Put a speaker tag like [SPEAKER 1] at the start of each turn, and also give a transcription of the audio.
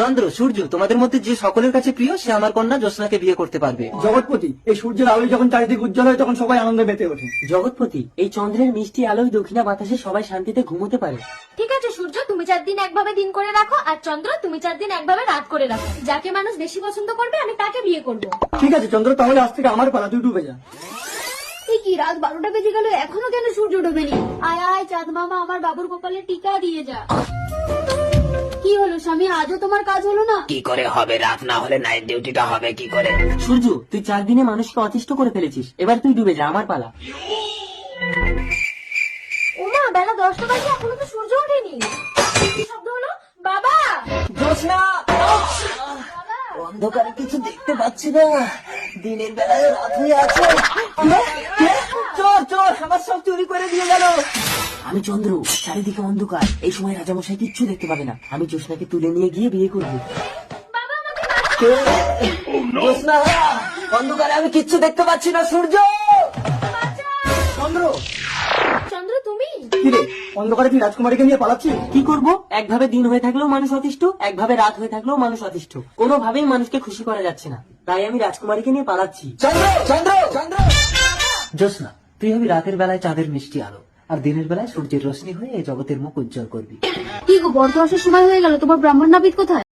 [SPEAKER 1] চন্দ্র, সূর্য, তোমাদের মধ্যে যে সকলের কাছে প্রিয় সে আমার কন্যা জ্যোৎস্নাকে বিয়ে করতে পারবে।
[SPEAKER 2] জগৎপতি, এই সূর্যের আলোয় যখন চারিদিকে উজ্জ্বল হয় তখন সবাই আনন্দে মেতে ওঠে।
[SPEAKER 1] জগৎপতি, এই চন্দ্রের মিষ্টি আলোয় দক্ষিণা বাতাসে সবাই শান্তিতে ঘুমোতে পারে।
[SPEAKER 3] ঠিক আছে সূর্য, তুমি 4 দিন একভাবে দিন করে রাখো, আর চন্দ্র তুমি 4 দিন একভাবে রাত করে রাখো। যাকে মানুষ বেশি পছন্দ করবে আমি তাকে বিয়ে করবো।
[SPEAKER 2] ঠিক আছে চন্দ্র, তাহলে আজ থেকে আমার পালা, তুই ডুবে যা।
[SPEAKER 3] এই কি রাত 12টা বেজে গেল, এখনো কেন সূর্য ডোবেনি? আয় আয় চাঁদ মামা, আমার বাবুর কপালে টিকা দিয়ে যা। কি হলো স্বামী, আজও তোমার কাজ হলো না?
[SPEAKER 1] কি করে হবে, রাত না হলে নাইট ডিউটিটা হবে কি করে? সূর্য, তুই 4 দিনে মানুষকে অতিষ্ঠ করে ফেলেছিস, এবার তুই ডুবে যা, আমার পালা।
[SPEAKER 3] ওমা, বেলা 10টা বাজে, এখনো তো সূর্য ওঠেনি। কি শব্দ হলো? বাবা!
[SPEAKER 1] জ্যোৎস্না, অন্ধকারে কিছু দেখতে পাচ্ছি না, দিনের বেলায় রাত হয়ে আছে। চোর চোর, আমার সব চুরি করে দিয়ে গেল। আমি চন্দ্র, চারিদিকে অন্ধকার, এই সময় রাজামশাই কিচ্ছু দেখতে পাবে না। আমি জ্যোৎস্নাকে তুলে নিয়ে গিয়ে বিয়ে করবো। জ্যোৎস্না, অন্ধকারে আমি কিচ্ছু দেখতে পাচ্ছি না। সূর্য,
[SPEAKER 2] চন্দ্র,
[SPEAKER 3] চন্দ্র তুমি?
[SPEAKER 2] কিরে অন্ধকারে তুই রাজকুমারীকে নিয়ে পালাচ্ছিস?
[SPEAKER 1] কি করব? একভাবে দিন হয়ে থাকলেও মানুষ অতিষ্ঠ, একভাবে রাত হয়ে থাকলেও মানুষ অতিষ্ঠ, কোনোভাবেই মানুষকে খুশি করা যাচ্ছে না, তাই আমি রাজকুমারীকে নিয়ে পালাচ্ছি। চন্দ্র চন্দ্র চন্দ্র, জ্যোৎস্না, তুই হবি রাতের বেলায় চাঁদের মিষ্টি আলো, আর দিনের বেলায় সূর্যের রোশনি হয়ে এই জগতের মুখ উজ্জ্বল করবি।
[SPEAKER 3] কি গো, বর্ত আসার সময় হয়ে গেল, তোমার ব্রাহ্মণ নাপিত কোথায়?